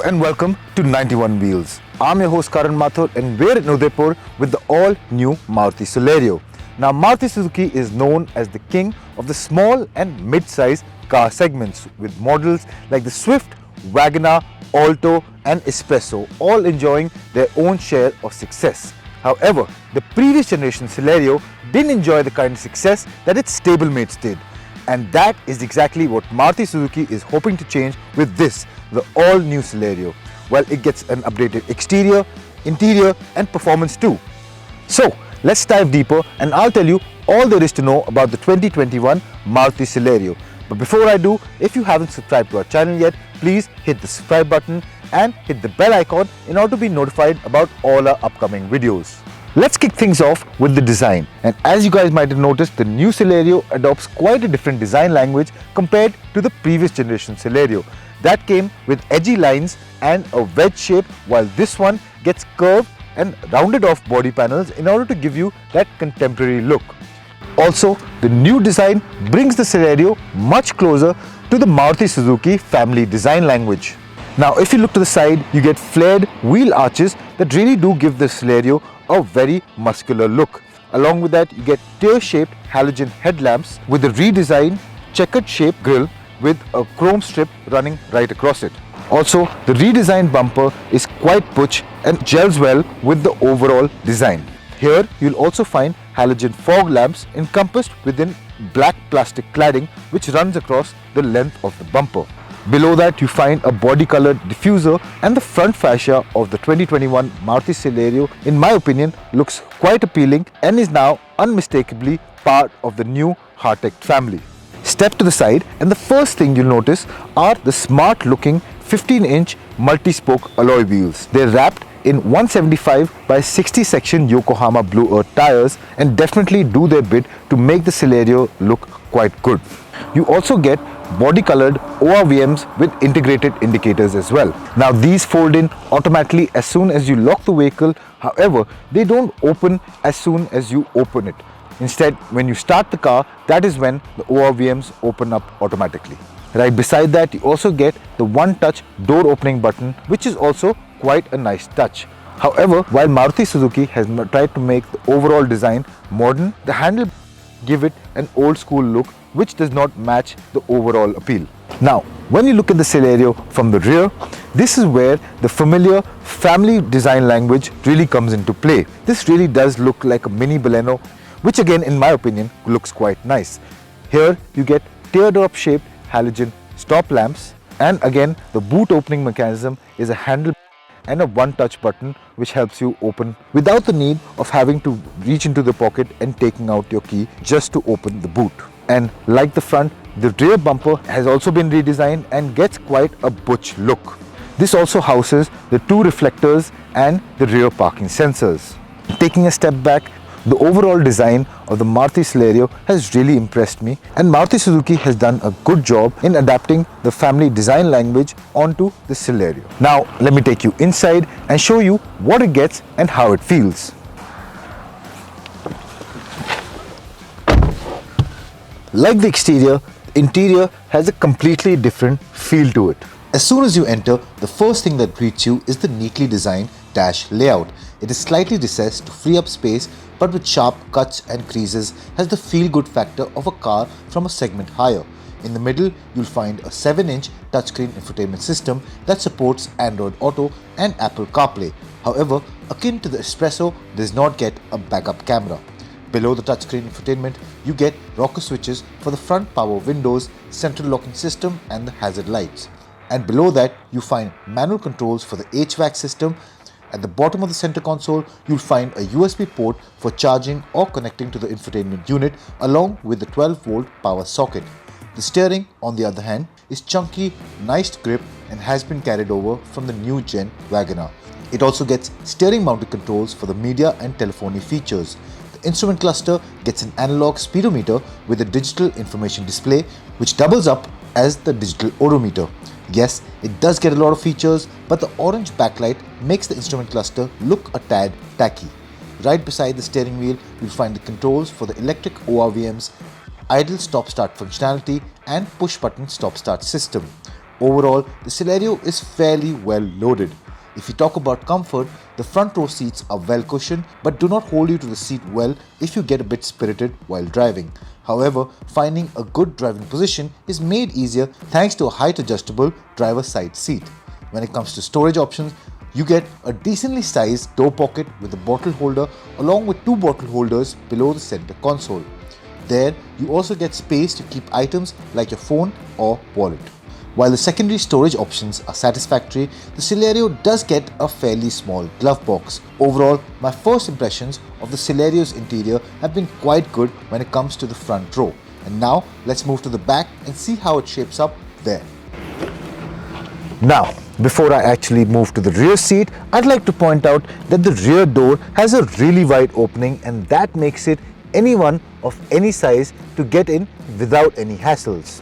and welcome to 91 Wheels. I'm your host Karan Mathur and we're in Udaipur with the all-new Maruti Celerio. Now Maruti Suzuki is known as the king of the small and mid-size car segments with models like the Swift, Wagoner, Alto and Espresso all enjoying their own share of success. However, the previous generation Celerio didn't enjoy the kind of success that its stablemates did. And that is exactly what Maruti Suzuki is hoping to change with this, the all-new Celerio. Well, it gets an updated exterior, interior and performance too. So, let's dive deeper and I'll tell you all there is to know about the 2021 Maruti Celerio. But before I do, if you haven't subscribed to our channel yet, please hit the subscribe button and hit the bell icon in order to be notified about all our upcoming videos. Let's kick things off with the design, and as you guys might have noticed, the new Celerio adopts quite a different design language compared to the previous generation Celerio. That came with edgy lines and a wedge shape, while this one gets curved and rounded off body panels in order to give you that contemporary look. Also, the new design brings the Celerio much closer to the Maruti Suzuki family design language. Now if you look to the side, you get flared wheel arches that really do give the Celerio a very muscular look. Along with that, you get tear-shaped halogen headlamps with a redesigned checkered shaped grille with a chrome strip running right across it. Also, the redesigned bumper is quite butch and gels well with the overall design. Here, you'll also find halogen fog lamps encompassed within black plastic cladding which runs across the length of the bumper. Below that, you find a body-colored diffuser, and the front fascia of the 2021 Maruti Celerio, in my opinion, looks quite appealing and is now unmistakably part of the new HEARTECT family. Step to the side and the first thing you'll notice are the smart-looking 15-inch multi-spoke alloy wheels. They're wrapped in 175 by 60 section Yokohama Blue Earth tires and definitely do their bit to make the Celerio look quite good. You also get body-colored ORVMs with integrated indicators as well. Now these fold in automatically as soon as you lock the vehicle. However, they don't open as soon as you open it. Instead, when you start the car, that is when the ORVMs open up automatically. Right beside that, you also get the one-touch door opening button, which is also quite a nice touch. However, while Maruti Suzuki has tried to make the overall design modern, the handle give it an old school look which does not match the overall appeal. Now, when you look at the Celerio from the rear, this is where the familiar family design language really comes into play. This really does look like a mini Baleno, which again, in my opinion, looks quite nice. Here, you get teardrop shaped halogen stop lamps, and again, the boot opening mechanism is a handle and a one-touch button which helps you open without the need of having to reach into the pocket and taking out your key just to open the boot. And like the front, the rear bumper has also been redesigned and gets quite a butch look. This also houses the two reflectors and the rear parking sensors. Taking a step back, the overall design of the Maruti Celerio has really impressed me, and Maruti Suzuki has done a good job in adapting the family design language onto the Celerio. Now let me take you inside and show you what it gets and how it feels. Like the exterior, the interior has a completely different feel to it. As soon as you enter, the first thing that greets you is the neatly designed dash layout. It is slightly recessed to free up space, but with sharp cuts and creases has the feel-good factor of a car from a segment higher. In the middle, you'll find a 7-inch touchscreen infotainment system that supports Android Auto and Apple CarPlay. However, akin to the Espresso, does not get a backup camera. Below the touchscreen infotainment, you get rocker switches for the front power windows, central locking system and the hazard lights. And below that, you find manual controls for the HVAC system. At the bottom of the center console, you'll find a USB port for charging or connecting to the infotainment unit along with the 12-volt power socket. The steering, on the other hand, is chunky, nice grip and has been carried over from the new gen Wagoner. It also gets steering mounted controls for the media and telephony features. The instrument cluster gets an analog speedometer with a digital information display which doubles up as the digital odometer. Yes, it does get a lot of features, but the orange backlight makes the instrument cluster look a tad tacky. Right beside the steering wheel, you'll find the controls for the electric ORVMs, idle stop-start functionality and push-button stop-start system. Overall, the Celerio is fairly well loaded. If you talk about comfort, the front row seats are well cushioned but do not hold you to the seat well if you get a bit spirited while driving. However, finding a good driving position is made easier thanks to a height adjustable driver's side seat. When it comes to storage options, you get a decently sized door pocket with a bottle holder along with two bottle holders below the center console. There, you also get space to keep items like your phone or wallet. While the secondary storage options are satisfactory, the Celerio does get a fairly small glove box. Overall, my first impressions of the Celerio's interior have been quite good when it comes to the front row. And now, let's move to the back and see how it shapes up there. Now, before I actually move to the rear seat, I'd like to point out that the rear door has a really wide opening, and that makes it anyone of any size to get in without any hassles.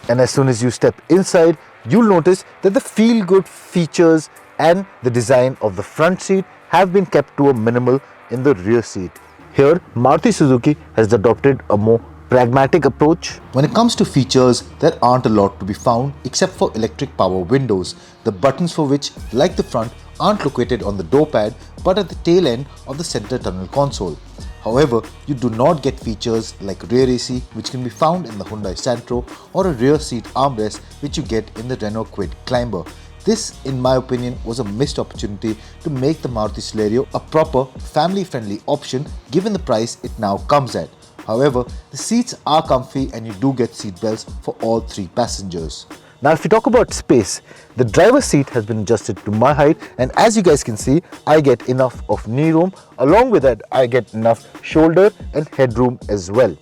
And as soon as you step inside, you'll notice that the feel-good features and the design of the front seat have been kept to a minimal in the rear seat. Here, Maruti Suzuki has adopted a more pragmatic approach. When it comes to features, there aren't a lot to be found except for electric power windows, the buttons for which, like the front, aren't located on the door pad but at the tail end of the center tunnel console. However, you do not get features like rear AC, which can be found in the Hyundai Santro, or a rear seat armrest which you get in the Renault Kwid Climber. This, in my opinion, was a missed opportunity to make the Maruti Celerio a proper family-friendly option given the price it now comes at. However, the seats are comfy and you do get seat belts for all three passengers. Now, if you talk about space, the driver's seat has been adjusted to my height, and as you guys can see, I get enough of knee room. Along with that, I get enough shoulder and headroom as well.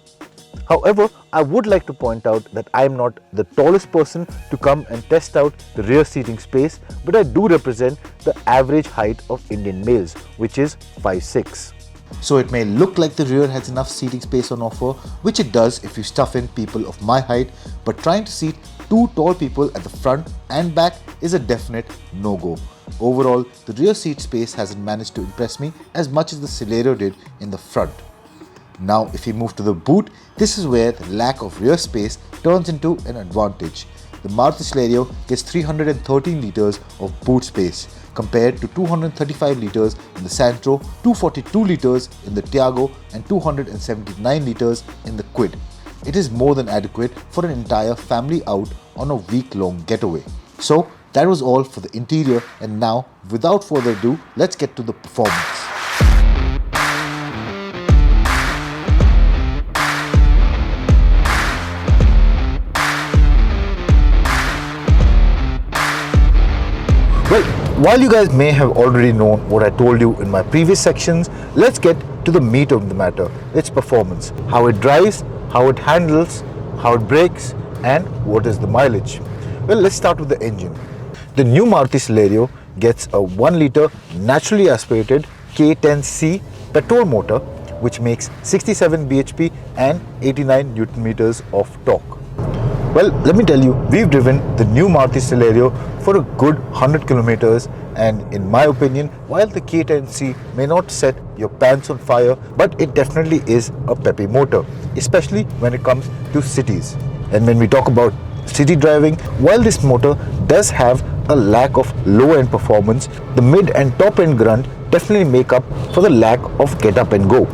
However, I would like to point out that I am not the tallest person to come and test out the rear seating space, but I do represent the average height of Indian males, which is 5'6". So it may look like the rear has enough seating space on offer, which it does if you stuff in people of my height, but trying to seat two tall people at the front and back is a definite no-go. Overall, the rear seat space hasn't managed to impress me as much as the Celerio did in the front. Now, if we move to the boot, this is where the lack of rear space turns into an advantage. The Maruti Celerio gets 313 litres of boot space compared to 235 litres in the Santro, 242 litres in the Tiago and 279 litres in the Kwid. It is more than adequate for an entire family out on a week-long getaway. So that was all for the interior, and now, without further ado, let's get to the performance. Well, while you guys may have already known what I told you in my previous sections, let's get to the meat of the matter, its performance, how it drives, how it handles, how it brakes, and what is the mileage. Well, let's start with the engine. The new Maruti Celerio gets a 1-litre naturally aspirated K10C petrol motor, which makes 67 bhp and 89 Newton meters of torque. Well, let me tell you, we've driven the new Maruti Celerio for a good 100 kilometers, and in my opinion, while the K10C may not set your pants on fire, but it definitely is a peppy motor, especially when it comes to cities. And when we talk about city driving, while this motor does have a lack of low-end performance, the mid and top-end grunt definitely make up for the lack of get up and go.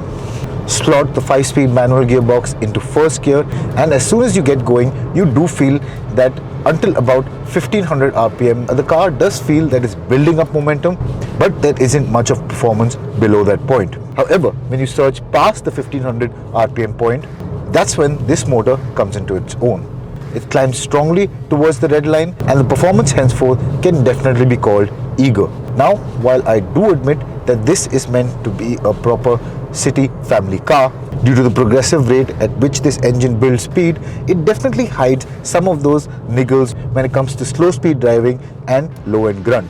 Slot the 5-speed manual gearbox into first gear, and as soon as you get going, you do feel that until about 1500 RPM, the car does feel that it's building up momentum, but there isn't much of performance below that point. However, when you surge past the 1500 RPM point, that's when this motor comes into its own. It climbs strongly towards the red line, and the performance henceforth can definitely be called eager. Now, while I do admit that this is meant to be a proper city family car, due to the progressive rate at which this engine builds speed, it definitely hides some of those niggles when it comes to slow speed driving and low end grunt.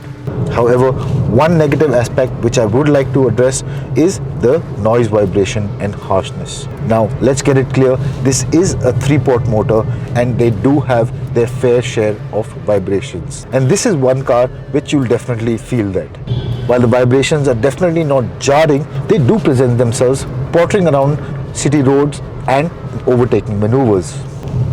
However, one negative aspect which I would like to address is the noise, vibration and harshness. Now, let's get it clear, this is a 3-port motor and they do have their fair share of vibrations. And this is one car which you'll definitely feel that. While the vibrations are definitely not jarring, they do present themselves pottering around city roads and overtaking maneuvers.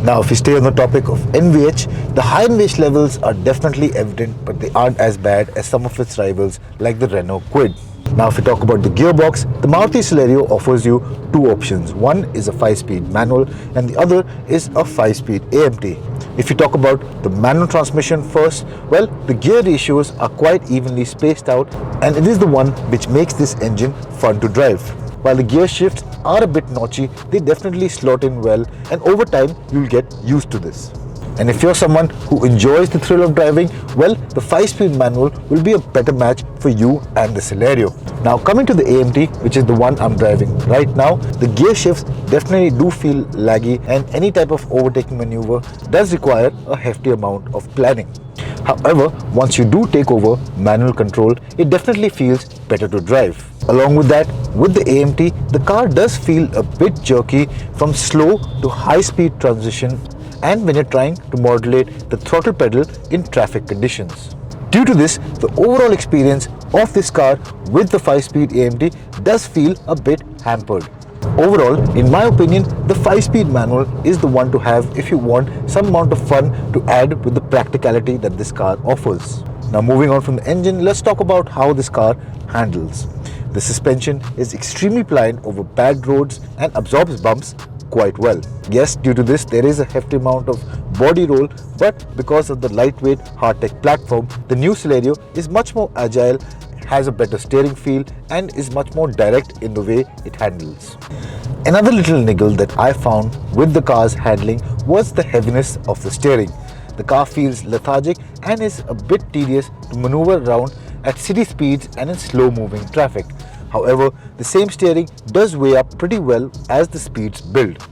Now, if we stay on the topic of NVH, the high NVH levels are definitely evident, but they aren't as bad as some of its rivals like the Renault Kwid. Now, if we talk about the gearbox, the Maruti Celerio offers you two options. One is a 5-speed manual and the other is a 5-speed AMT. If you talk about the manual transmission first, well, the gear ratios are quite evenly spaced out and it is the one which makes this engine fun to drive. While the gear shifts are a bit notchy, they definitely slot in well and over time you'll get used to this. And if you're someone who enjoys the thrill of driving, well, the 5-speed manual will be a better match for you and the Celerio. Now coming to the AMT, which is the one I'm driving right now, the gear shifts definitely do feel laggy and any type of overtaking maneuver does require a hefty amount of planning. However, once you do take over manual control, it definitely feels better to drive. Along with that, with the AMT, the car does feel a bit jerky from slow to high speed transition and when you're trying to modulate the throttle pedal in traffic conditions. Due to this, the overall experience of this car with the 5-speed AMT does feel a bit hampered. Overall, in my opinion, the 5-speed manual is the one to have if you want some amount of fun to add with the practicality that this car offers. Now moving on from the engine, let's talk about how this car handles. The suspension is extremely pliant over bad roads and absorbs bumps quite well. Yes, due to this there is a hefty amount of body roll, but because of the lightweight HEARTECT platform, the new Celerio is much more agile, has a better steering feel and is much more direct in the way it handles. Another little niggle that I found with the car's handling was the heaviness of the steering. The car feels lethargic and is a bit tedious to maneuver around at city speeds and in slow moving traffic. However, the same steering does weigh up pretty well as the speeds build.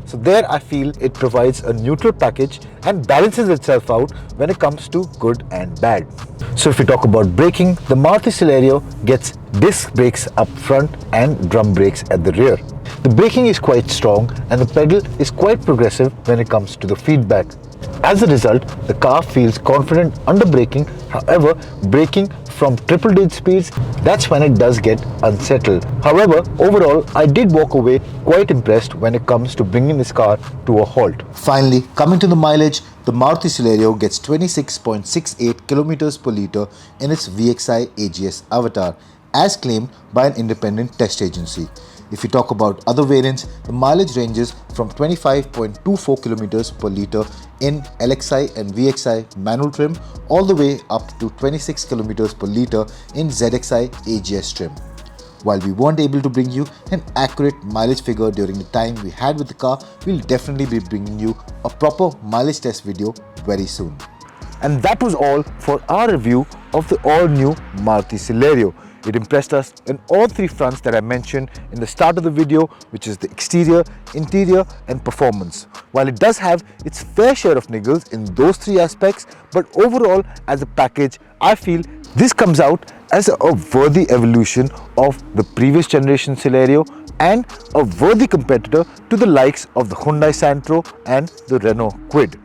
So there I feel it provides a neutral package and balances itself out when it comes to good and bad. So if we talk about braking, the Maruti Celerio gets disc brakes up front and drum brakes at the rear. The braking is quite strong and the pedal is quite progressive when it comes to the feedback. As a result, the car feels confident under braking. However, braking from triple digit speeds, that's when it does get unsettled. However, overall, I did walk away quite impressed when it comes to bringing this car to a halt. Finally, coming to the mileage, the Maruti Celerio gets 26.68 kilometers per litre in its VXI AGS avatar, as claimed by an independent test agency. If you talk about other variants, the mileage ranges from 25.24 kilometers per litre in LXI and VXI manual trim all the way up to 26 kilometers per litre in ZXI AGS trim. While we weren't able to bring you an accurate mileage figure during the time we had with the car, we'll definitely be bringing you a proper mileage test video very soon. And that was all for our review of the all-new Maruti Celerio. It impressed us in all three fronts that I mentioned in the start of the video, which is the exterior, interior and performance. While it does have its fair share of niggles in those three aspects, but overall as a package, I feel this comes out as a worthy evolution of the previous generation Celerio and a worthy competitor to the likes of the Hyundai Santro and the Renault Kwid.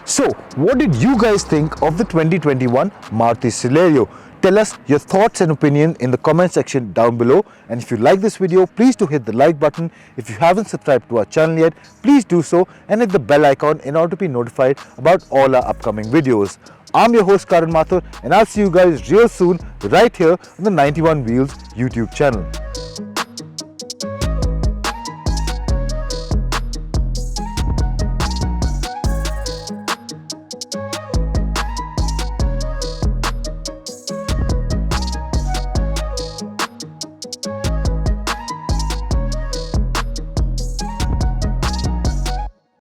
So, what did you guys think of the 2021 Maruti Celerio? Tell us your thoughts and opinion in the comment section down below, and if you like this video, please do hit the like button. If you haven't subscribed to our channel yet, please do so and hit the bell icon in order to be notified about all our upcoming videos. I'm your host Karan Mathur and I'll see you guys real soon right here on the 91 Wheels YouTube channel.